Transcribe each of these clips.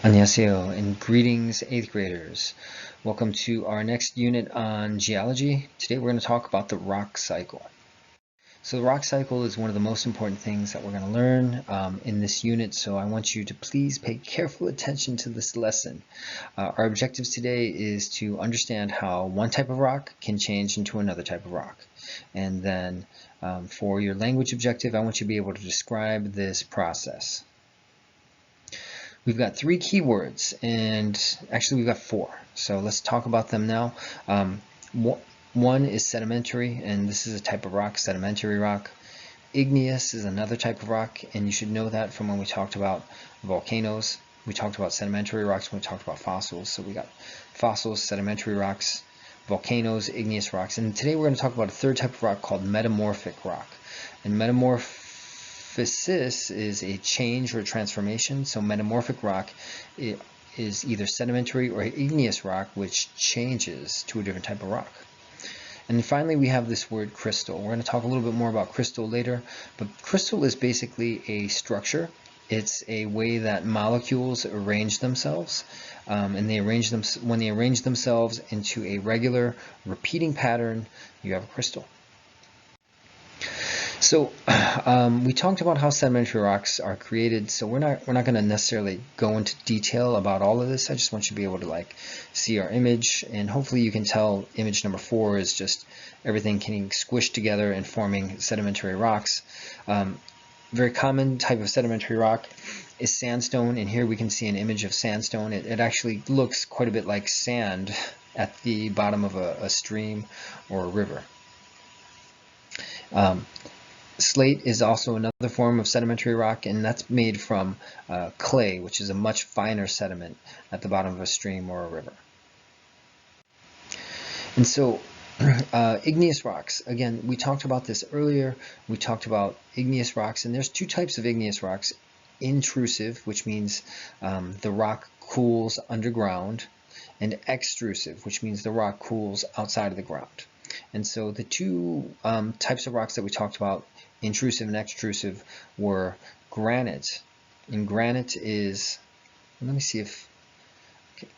안녕하세요 and greetings 8th graders. Welcome to our next unit on geology. Today we're going to talk about the rock cycle. So the rock cycle is one of the most important things that we're going to learn in this unit, so I want you to please pay careful attention to this lesson. Our objectives today is to understand how one type of rock can change into another type of rock. And then for your language objective, I want you to be able to describe this process. We've got 3 keywords, and actually we've got 4. So let's talk about them now. One is sedimentary, and this is a type of rock, sedimentary rock. Igneous is another type of rock, and you should know that from when we talked about volcanoes. We talked about sedimentary rocks when we talked about fossils. So we got fossils, sedimentary rocks, volcanoes, igneous rocks. And today we're going to talk about a third type of rock called metamorphic rock. And metamorphic is a change or a transformation. So metamorphic rock is either sedimentary or igneous rock, which changes to a different type of rock. And then finally, we have this word crystal. We're going to talk a little bit more about crystal later, but crystal is basically a structure. It's a way that molecules arrange themselves, and when they arrange themselves into a regular repeating pattern, you have a crystal. So we talked about how sedimentary rocks are created, so we're not going to necessarily go into detail about all of this. I just want you to be able to see our image, and hopefully you can tell image number 4 is just everything getting squished together and forming sedimentary rocks. Very common type of sedimentary rock is sandstone, and here we can see an image of sandstone. It actually looks quite a bit like sand at the bottom of a stream or a river. Slate is also another form of sedimentary rock, and that's made from clay, which is a much finer sediment at the bottom of a stream or a river. And so igneous rocks, again, we talked about this earlier. We talked about igneous rocks, and there's 2 types of igneous rocks. Intrusive, which means the rock cools underground, and extrusive, which means the rock cools outside of the ground. And so the 2 types of rocks that we talked about, intrusive and extrusive, were granite. And granite is, let me see if, okay,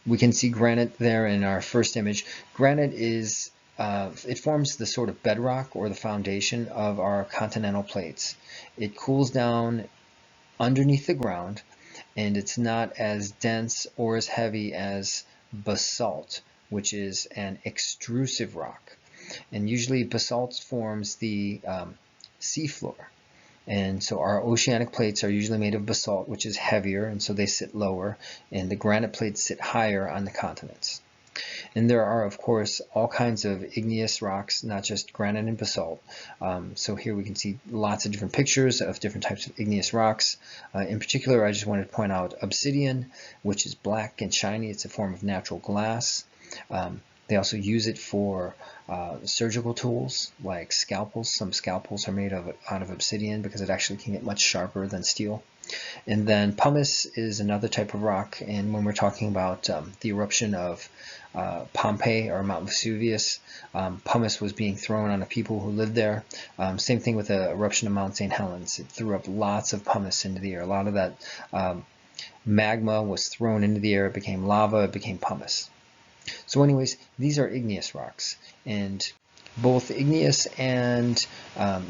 we can see granite there in our first image. Granite is, it forms the sort of bedrock or the foundation of our continental plates. It cools down underneath the ground, and it's not as dense or as heavy as basalt, which is an extrusive rock. And usually basalt forms the seafloor. And so our oceanic plates are usually made of basalt, which is heavier, and so they sit lower, and the granite plates sit higher on the continents. And there are, of course, all kinds of igneous rocks, not just granite and basalt. So here we can see lots of different pictures of different types of igneous rocks. In particular, I just wanted to point out obsidian, which is black and shiny. It's a form of natural glass. They also use it for surgical tools like scalpels. Some scalpels are made out of obsidian because it actually can get much sharper than steel. And then pumice is another type of rock, and when we're talking about the eruption of Pompeii or Mount Vesuvius, pumice was being thrown on the people who lived there. Same thing with the eruption of Mount St. Helens. It threw up lots of pumice into the air. A lot of that magma was thrown into the air. It became lava. It became pumice. So anyways, these are igneous rocks, and both igneous and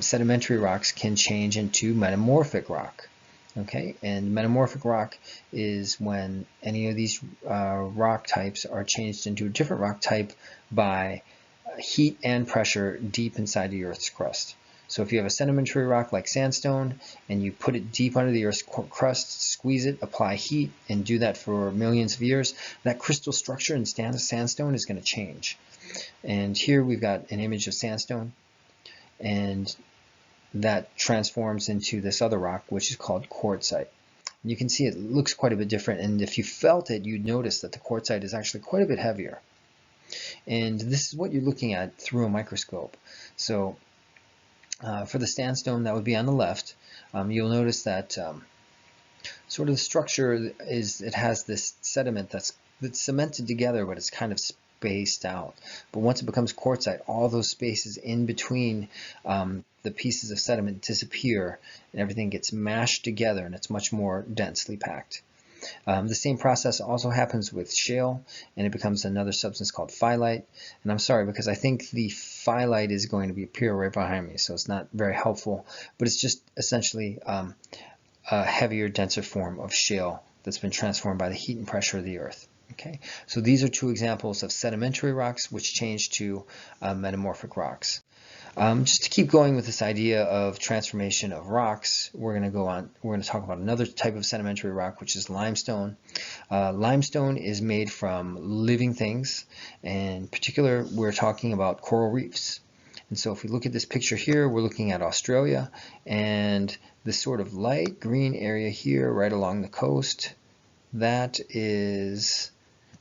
sedimentary rocks can change into metamorphic rock. Okay, and metamorphic rock is when any of these rock types are changed into a different rock type by heat and pressure deep inside the Earth's crust. So if you have a sedimentary rock like sandstone and you put it deep under the Earth's crust, squeeze it, apply heat, and do that for millions of years, that crystal structure in sandstone is going to change. And here we've got an image of sandstone, and that transforms into this other rock, which is called quartzite. And you can see it looks quite a bit different, and if you felt it, you'd notice that the quartzite is actually quite a bit heavier. And this is what you're looking at through a microscope. So for the sandstone, that would be on the left. You'll notice that sort of the structure is, it has this sediment that's cemented together, but it's kind of spaced out. But once it becomes quartzite, all those spaces in between the pieces of sediment disappear, and everything gets mashed together, and it's much more densely packed. The same process also happens with shale, and it becomes another substance called phyllite. And I'm sorry, because I think the phyllite is going to appear right behind me, so it's not very helpful, but it's just essentially a heavier, denser form of shale that's been transformed by the heat and pressure of the earth. Okay, so these are two examples of sedimentary rocks which change to metamorphic rocks. Just to keep going with this idea of transformation of rocks, we're going to talk about another type of sedimentary rock, which is limestone. Limestone is made from living things, and in particular, we're talking about coral reefs. And so if we look at this picture here, we're looking at Australia, and this sort of light green area here right along the coast, that is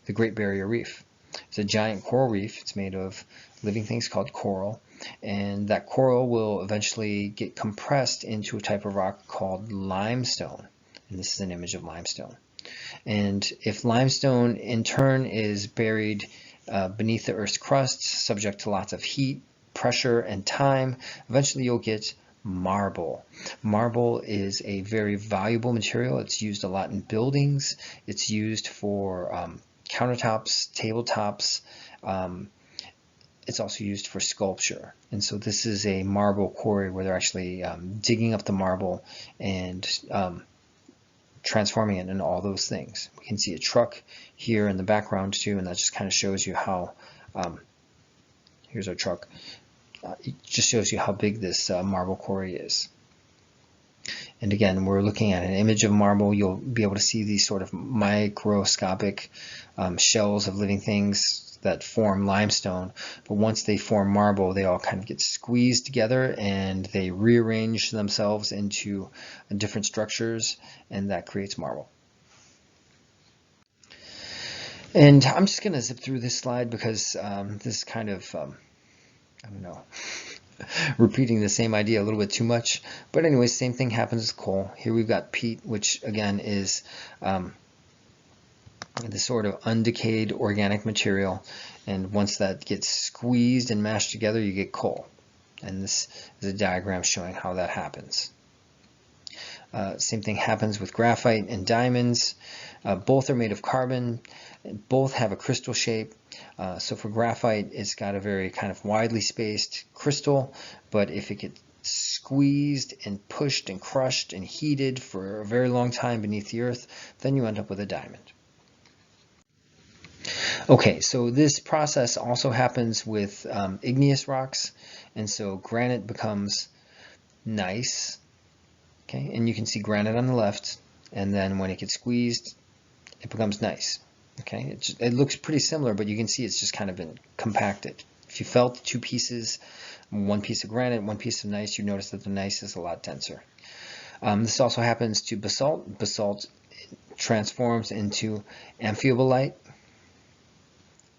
the Great Barrier Reef. It's a giant coral reef. It's made of living things called coral, and that coral will eventually get compressed into a type of rock called limestone. And this is an image of limestone. And if limestone in turn is buried beneath the Earth's crust, subject to lots of heat, pressure, and time, eventually you'll get marble. Marble is a very valuable material. It's used a lot in buildings. It's used for countertops, tabletops. It's also used for sculpture. And so this is a marble quarry where they're actually digging up the marble and transforming it into all those things. We can see a truck here in the background too, and that just kind of shows you how, here's our truck. It just shows you how big this marble quarry is. And again, we're looking at an image of marble. You'll be able to see these sort of microscopic shells of living things that form limestone. But once they form marble, they all kind of get squeezed together and they rearrange themselves into different structures, and that creates marble. And I'm just going to zip through this slide because this is kind of, I don't know, repeating the same idea a little bit too much. But anyways, same thing happens with coal. Here we've got peat, which again is this sort of undecayed organic material. And once that gets squeezed and mashed together, you get coal. And this is a diagram showing how that happens. Same thing happens with graphite and diamonds. Both are made of carbon. Both have a crystal shape. So for graphite, it's got a very kind of widely spaced crystal, but if it gets squeezed and pushed and crushed and heated for a very long time beneath the earth, then you end up with a diamond. Okay, so this process also happens with igneous rocks, and so granite becomes nice. Okay, and you can see granite on the left, and then when it gets squeezed, it becomes nice. Okay, it looks pretty similar, but you can see it's just kind of been compacted. If you felt two pieces, one piece of granite, one piece of gneiss, you notice that the gneiss is a lot denser. This also happens to basalt. Basalt transforms into amphibolite,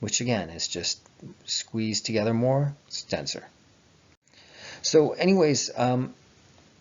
which again is just squeezed together more, it's denser. So anyways,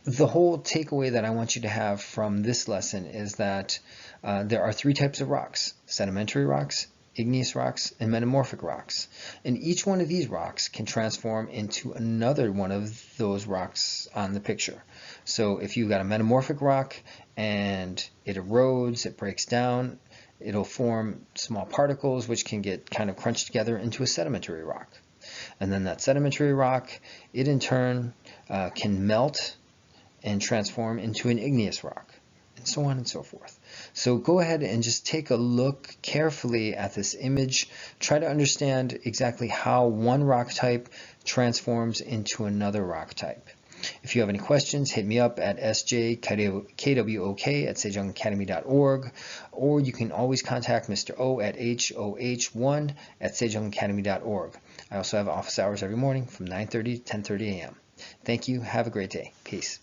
the whole takeaway that I want you to have from this lesson is that there are three types of rocks: sedimentary rocks, igneous rocks, and metamorphic rocks. And each one of these rocks can transform into another one of those rocks on the picture. So if you've got a metamorphic rock and it erodes, it breaks down, it'll form small particles which can get kind of crunched together into a sedimentary rock. And then that sedimentary rock, it in turn can melt and transform into an igneous rock, and so on and so forth. So go ahead and just take a look carefully at this image. Try to understand exactly how one rock type transforms into another rock type. If you have any questions, hit me up at sjkwok@sejongacademy.org, or you can always contact Mr. O at hoh1@sejongacademy.org. I also have office hours every morning from 9:30 to 10:30 a.m. Thank you. Have a great day. Peace.